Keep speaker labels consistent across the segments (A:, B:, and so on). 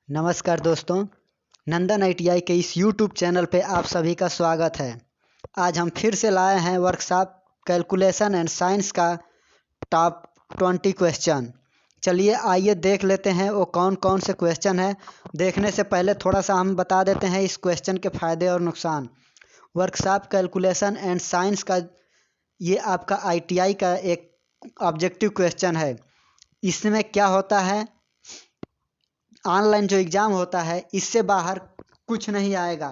A: नमस्कार दोस्तों, नंदन ITI के इस YouTube चैनल पे आप सभी का स्वागत है। आज हम फिर से लाए हैं वर्कशॉप कैलकुलेशन एंड साइंस का टॉप 20 क्वेश्चन। चलिए आइए देख लेते हैं वो कौन कौन से क्वेश्चन हैं। देखने से पहले थोड़ा सा हम बता देते हैं इस क्वेश्चन के फ़ायदे और नुकसान। वर्कशॉप कैलकुलेशन एंड साइंस का ये आपका ITI का एक ऑब्जेक्टिव क्वेश्चन है। इसमें क्या होता है, ऑनलाइन जो एग्ज़ाम होता है इससे बाहर कुछ नहीं आएगा।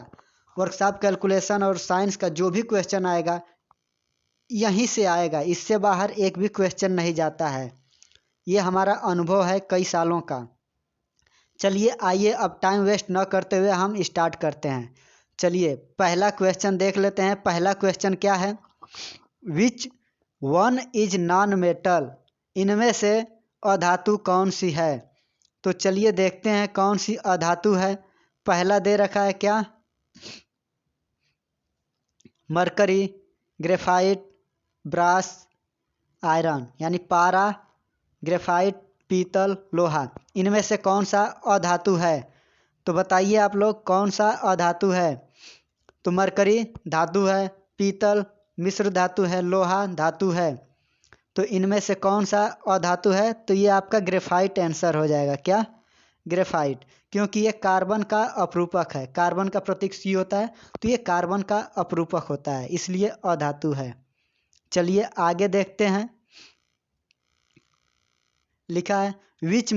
A: वर्कशॉप कैलकुलेशन और साइंस का जो भी क्वेश्चन आएगा यहीं से आएगा, इससे बाहर एक भी क्वेश्चन नहीं जाता है। ये हमारा अनुभव है कई सालों का। चलिए आइए अब टाइम वेस्ट न करते हुए हम स्टार्ट करते हैं। चलिए पहला क्वेश्चन देख लेते हैं। पहला क्वेश्चन क्या है, which one is non metal, इनमें से अधातु कौन सी है। तो चलिए देखते हैं कौन सी अधातु है। पहला दे रखा है क्या, मरकरी, ग्रेफाइट, ब्रास, आयरन, यानी पारा, ग्रेफाइट, पीतल, लोहा। इनमें से कौन सा अधातु है। तो बताइए आप लोग कौन सा अधातु है। तो मरकरी धातु है, पीतल मिश्र धातु है, लोहा धातु है। तो इनमें से कौन सा अधातु है। तो ये आपका ग्रेफाइट आंसर हो जाएगा। क्या, ग्रेफाइट, क्योंकि ये कार्बन का अपरूपक है। कार्बन का प्रतीक C होता है, तो ये कार्बन का अपरूपक होता है, इसलिए अधातु है। चलिए आगे देखते हैं। लिखा है which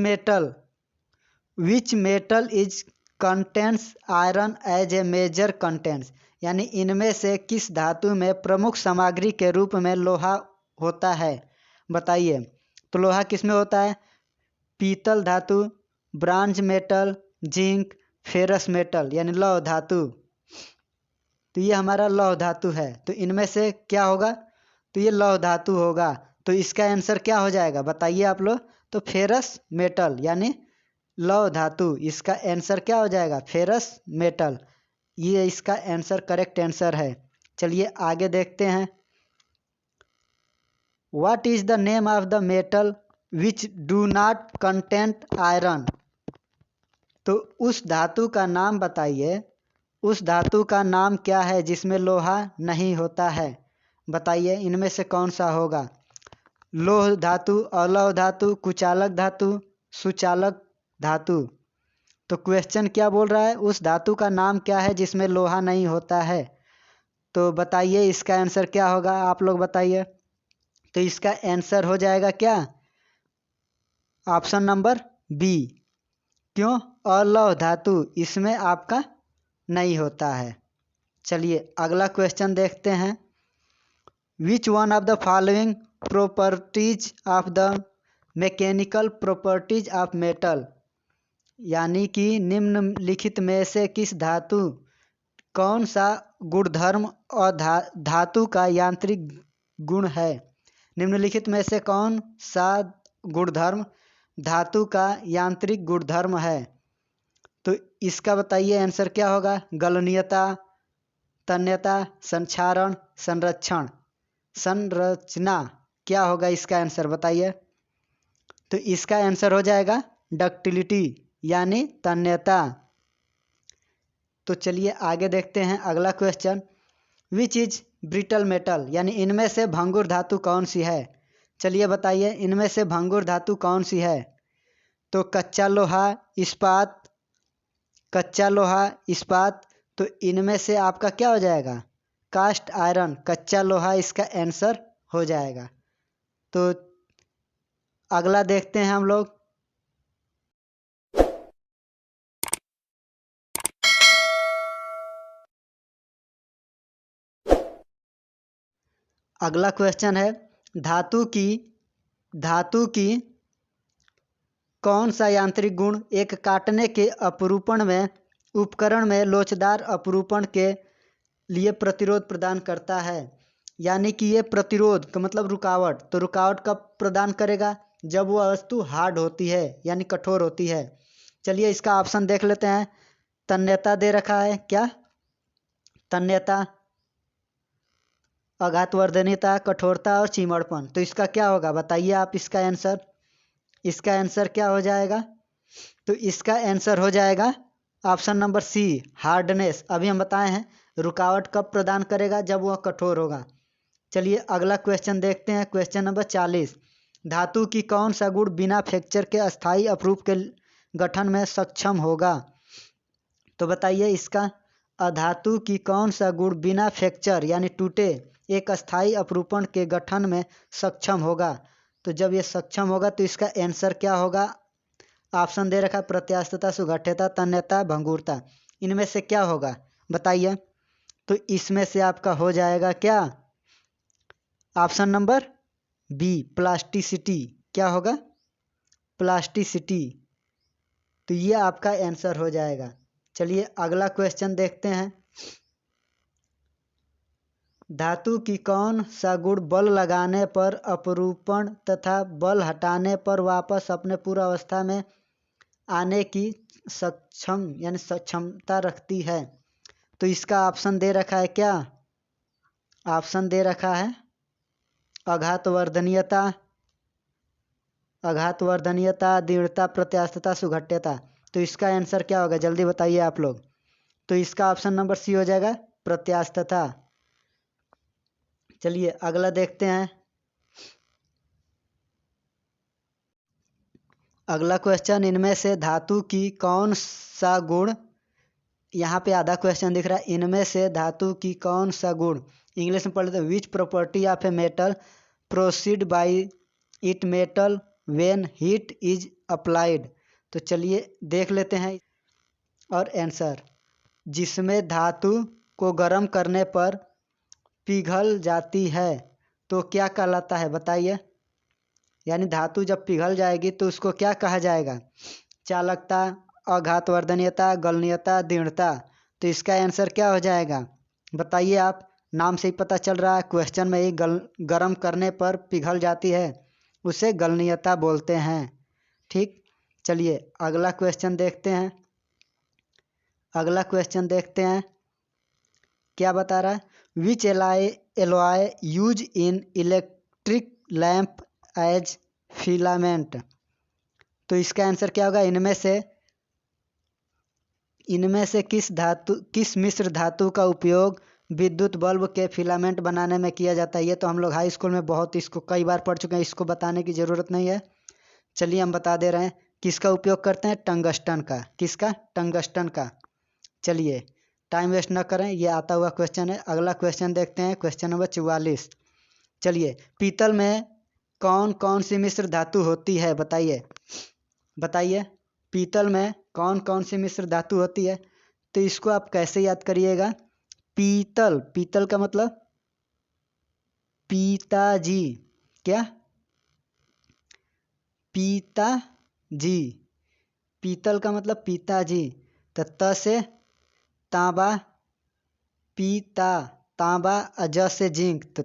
A: metal is contents iron as a major contents, यानी इनमें से किस धातु में प्रमुख सामग्री के रूप में लोहा होता है। बताइए। तो लोहा किस में होता है, पीतल धातु, bronze metal, zinc, ferrous metal, यानी लौह धातु। तो ये हमारा लौह धातु है। तो इनमें से क्या होगा, तो ये लौह धातु होगा। तो इसका आंसर क्या हो जाएगा बताइए आप लोग। तो फेरस मेटल यानी लौह धातु, इसका आंसर क्या हो जाएगा, फेरस मेटल। ये इसका आंसर करेक्ट आंसर है। चलिए आगे देखते हैं। What is the name of the metal which do not content iron. तो उस धातु का नाम बताइए, उस धातु का नाम क्या है जिसमें लोहा नहीं होता है। बताइए इनमें से कौन सा होगा। लोह धातु, अलौह धातु, कुचालक धातु, सुचालक धातु। तो क्वेश्चन क्या बोल रहा है, उस धातु का नाम क्या है जिसमें लोहा नहीं होता है। तो बताइए इसका आंसर क्या होगा, आप लोग बताइए। तो इसका आंसर हो जाएगा क्या, ऑप्शन नंबर बी। क्यों, अलौह धातु इसमें आपका नहीं होता है। चलिए अगला क्वेश्चन देखते हैं। Which one of the following properties of the mechanical properties of metal, यानी कि निम्नलिखित में से किस धातु कौन सा गुणधर्म और धातु का यांत्रिक गुण है। निम्नलिखित में से कौन सा गुणधर्म धातु का यांत्रिक गुणधर्म है। तो इसका बताइए आंसर क्या होगा, गलनीयता, तन्यता, संक्षारण, संरक्षण, संरचना। क्या होगा इसका आंसर बताइए। तो इसका आंसर हो जाएगा डक्टिलिटी यानी तन्यता। तो चलिए आगे देखते हैं अगला question. Which is brittle metal, यानी इनमें से भंगुर धातु कौन सी है। चलिए बताइए इनमें से भंगुर धातु कौन सी है। तो कच्चा लोहा, इस्पात, कच्चा लोहा, इस्पात। तो इनमें से आपका क्या हो जाएगा, कास्ट आयरन, कच्चा लोहा इसका आंसर हो जाएगा। तो अगला देखते हैं हम लोग। अगला क्वेश्चन है, धातु की कौन सा यांत्रिक गुण एक काटने के अपरूपण में उपकरण में लोचदार अपरूपण के लिए प्रतिरोध प्रदान करता है। यानी कि ये प्रतिरोध का मतलब रुकावट, तो रुकावट कब प्रदान करेगा, जब वह वस्तु हार्ड होती है यानी कठोर होती है। चलिए इसका ऑप्शन देख लेते हैं। तन्यता दे रखा है, क्या, तन्यता, आघातवर्धनीयता, कठोरता और चिमड़पन। तो इसका क्या होगा बताइए आप इसका आंसर। इसका आंसर क्या हो जाएगा, तो इसका आंसर हो जाएगा ऑप्शन नंबर सी, हार्डनेस। अभी हम बताए हैं रुकावट कब प्रदान करेगा, जब वह कठोर होगा। चलिए अगला क्वेश्चन देखते हैं, क्वेश्चन नंबर 40। धातु की कौन सा गुण बिना फ्रैक्चर के अस्थायी अपरूप के गठन में सक्षम होगा? तो बताइए इसका, अधातु की कौन सा गुण बिना फ्रैक्चर यानी टूटे एक अस्थायी अपरूपण के गठन में सक्षम होगा? तो जब ये सक्षम होगा तो इसका आंसर क्या होगा? ऑप्शन दे रखा, प्रत्यास्थता, सुघट्यता, तन्यता, भंगुरता। इनमें से क्या होगा बताइए? तो इसमें से आपका हो जाएगा क्या? Option number B, plasticity. क्या होगा? प्लास्टिसिटी। तो ये आपका आंसर हो जाएगा। चलिए अगला क्वेश्चन देखते हैं। धातु की कौन सा गुण बल लगाने पर अपरूपण तथा बल हटाने पर वापस अपने पूर्व अवस्था में आने की सक्षम यानी सक्षमता रखती है? तो इसका ऑप्शन दे रखा है क्या? ऑप्शन दे रखा है आघातवर्धनीयता, दृढ़ता, प्रत्यास्थता, सुघट्यता। तो इसका आंसर क्या होगा जल्दी बताइए आप लोग। तो इसका ऑप्शन नंबर सी हो जाएगा, प्रत्यास्थता। चलिए अगला देखते हैं। अगला क्वेश्चन, इनमें से धातु की कौन सा गुण, यहाँ पे आधा क्वेश्चन दिख रहा है, इनमें से धातु की कौन सा गुण, इंग्लिश में पढ़ लेते हैं, which property of a metal proceed by it metal when heat is applied. तो चलिए देख लेते हैं और आंसर, जिसमें धातु को गर्म करने पर पिघल जाती है तो क्या कहलाता है बताइए? यानी धातु जब पिघल जाएगी तो उसको क्या कहा जाएगा? चालकता, आघातवर्धनीयता, गलनीयता, दृढ़ता। तो इसका आंसर क्या हो जाएगा बताइए आप? नाम से ही पता चल रहा है, क्वेश्चन में ही गर्म करने पर पिघल जाती है, उसे गलनीयता बोलते हैं। ठीक, चलिए अगला क्वेश्चन देखते हैं। अगला क्वेश्चन देखते हैं क्या बता रहा है, which alloy use in electric lamp as filament. तो इसका आंसर क्या होगा? इनमें से किस मिश्र धातु का उपयोग विद्युत बल्ब के फिलामेंट बनाने में किया जाता है? ये तो हम लोग हाई स्कूल में बहुत इसको कई बार पढ़ चुके हैं, इसको बताने की ज़रूरत नहीं है। चलिए हम बता दे रहे हैं किसका उपयोग करते हैं, टंगस्टन का। किसका? टंगस्टन का। चलिए टाइम वेस्ट न करें, ये आता हुआ क्वेश्चन है। अगला क्वेश्चन देखते हैं, क्वेश्चन नंबर 44। चलिए पीतल में कौन कौन सी मिश्र धातु होती है बताइए? बताइए पीतल में कौन कौन सी मिश्र धातु होती है? तो इसको आप कैसे याद करिएगा? पीतल, पीतल का मतलब पिताजी। क्या? पिताजी। पीतल का मतलब पिताजी। तो त से तांबा, पीता, तांबा, अज से जिंक, तो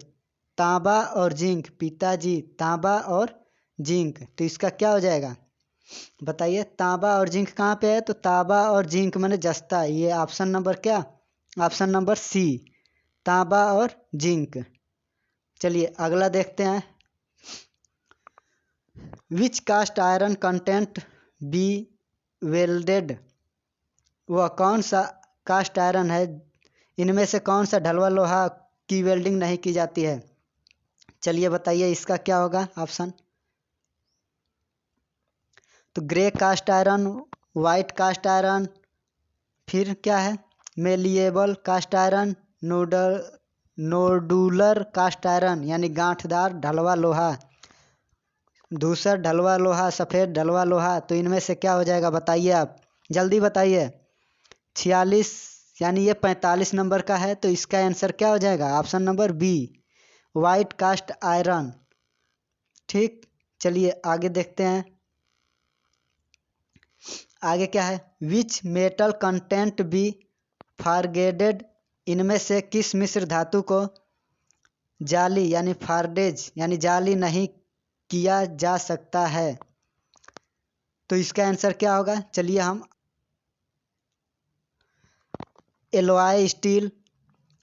A: तांबा और जिंक, पिताजी, तांबा और जिंक। तो इसका क्या हो जाएगा बताइए? तांबा और जिंक कहाँ पे है? तो तांबा और जिंक माने जस्ता। ये ऑप्शन नंबर क्या? ऑप्शन नंबर सी, तांबा और जिंक। चलिए अगला देखते हैं, which cast iron content be welded. वह कौन सा कास्ट आयरन है, इनमें से कौन सा ढलवा लोहा की वेल्डिंग नहीं की जाती है? चलिए बताइए इसका क्या होगा ऑप्शन? तो grey cast iron, white cast iron, फिर क्या है, malleable cast iron, nodular cast iron यानी गांठदार ढलवा लोहा, धूसर ढलवा लोहा, सफ़ेद ढलवा लोहा। तो इनमें से क्या हो जाएगा बताइए आप? जल्दी बताइए। 46 यानी ये 45 नंबर का है, तो इसका आंसर क्या हो जाएगा? Option number B, white cast iron. ठीक, चलिए आगे देखते हैं। आगे क्या है, which metal content be forged. इनमें से किस मिश्र धातु को जाली यानी फारडेज यानी जाली नहीं किया जा सकता है? तो इसका आंसर क्या होगा? चलिए हम एलॉय स्टील,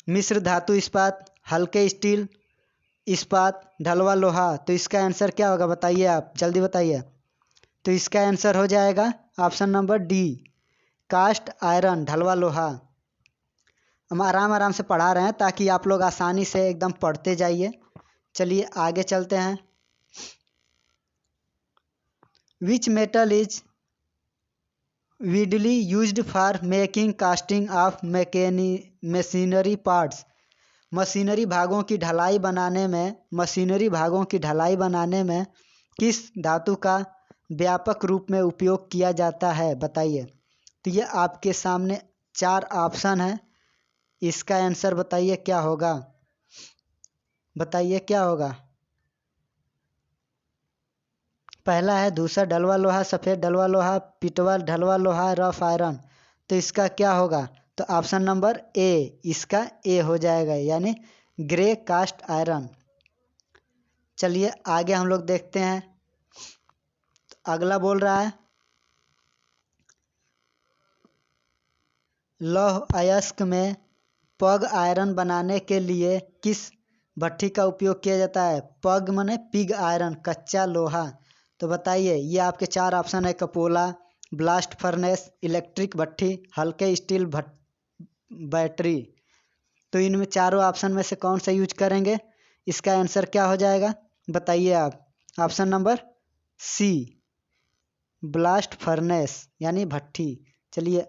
A: मिश्र धातु इस्पात, हल्के स्टील इस्पात, ढलवा लोहा। तो इसका आंसर क्या होगा बताइए आप? जल्दी बताइए। तो इसका आंसर हो जाएगा option number D cast iron ढलवा लोहा। हम आराम आराम से पढ़ा रहे हैं ताकि आप लोग आसानी से एकदम पढ़ते जाइए। चलिए आगे चलते हैं। विच metal is widely used for making casting of machinery parts। Machinery भागों की ढलाई बनाने में किस धातु का व्यापक रूप में उपयोग किया जाता है बताइए। तो ये आपके सामने 4 ऑप्शन है, इसका आंसर बताइए क्या होगा। बताइए क्या होगा। पहला है धूसर ढलवा लोहा, सफ़ेद ढलवा लोहा, पिटवा ढलवा लोहा, रफ आयरन। तो इसका क्या होगा। तो ऑप्शन नंबर ए, इसका ए हो जाएगा, यानी ग्रे कास्ट आयरन। चलिए आगे हम लोग देखते हैं। तो अगला बोल रहा है लौह अयस्क में पग आयरन बनाने के लिए किस भट्ठी का उपयोग किया जाता है। पग माने पिग आयरन, कच्चा लोहा। तो बताइए, ये आपके 4 ऑप्शन है, कपोला, ब्लास्ट फर्नेस, इलेक्ट्रिक भट्ठी, हल्के स्टील बैटरी। तो इनमें चारों ऑप्शन में से कौन सा यूज करेंगे। इसका आंसर क्या हो जाएगा बताइए आप। Option number C, blast furnace यानी भट्ठी। चलिए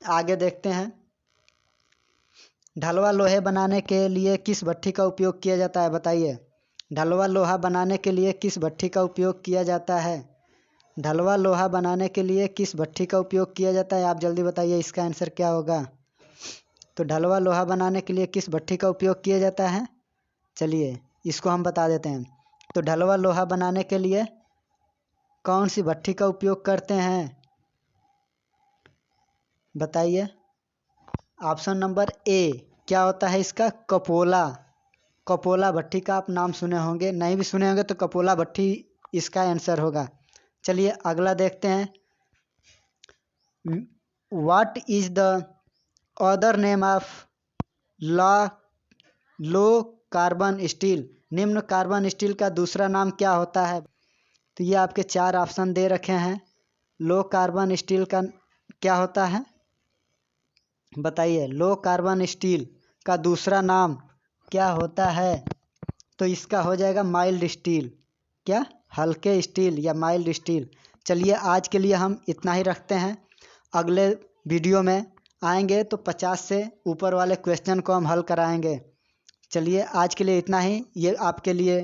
A: आगे देखते हैं। ढलवा लोहे बनाने के लिए किस भट्ठी का उपयोग किया जाता है बताइए। ढलवा लोहा बनाने के लिए किस भट्ठी का उपयोग किया जाता है। ढलवा लोहा बनाने के लिए किस भट्ठी का उपयोग किया जाता है, आप जल्दी बताइए, इसका आंसर क्या होगा। तो ढलवा लोहा बनाने के लिए किस भट्ठी का उपयोग किया जाता है। चलिए इसको हम बता देते हैं। तो ढलवा लोहा बनाने के लिए कौन सी भट्ठी का उपयोग करते हैं बताइए। ऑप्शन नंबर ए क्या होता है इसका, कपोला। कपोला भट्ठी का आप नाम सुने होंगे, नहीं भी सुने होंगे तो कपोला भट्ठी इसका आंसर होगा। चलिए अगला देखते हैं। What is the other name of low carbon steel. निम्न कार्बन स्टील का दूसरा नाम क्या होता है। तो ये आपके 4 ऑप्शन दे रखे हैं। लो कार्बन स्टील का क्या होता है बताइए। लो कार्बन स्टील का दूसरा नाम क्या होता है। तो इसका हो जाएगा माइल्ड स्टील। क्या, हल्के स्टील या माइल्ड स्टील। चलिए आज के लिए हम इतना ही रखते हैं। अगले वीडियो में आएंगे तो 50 से ऊपर वाले क्वेश्चन को हम हल कराएंगे। चलिए आज के लिए इतना ही। ये आपके लिए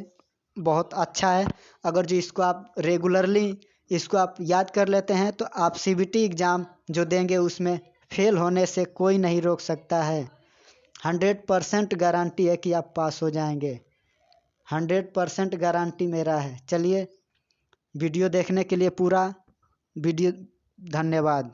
A: बहुत अच्छा है। अगर जो इसको आप रेगुलरली इसको आप याद कर लेते हैं तो आप CBT एग्ज़ाम जो देंगे उसमें फेल होने से कोई नहीं रोक सकता है। 100% गारंटी है कि आप पास हो जाएंगे। 100% गारंटी मेरा है। चलिए वीडियो देखने के लिए पूरा वीडियो धन्यवाद।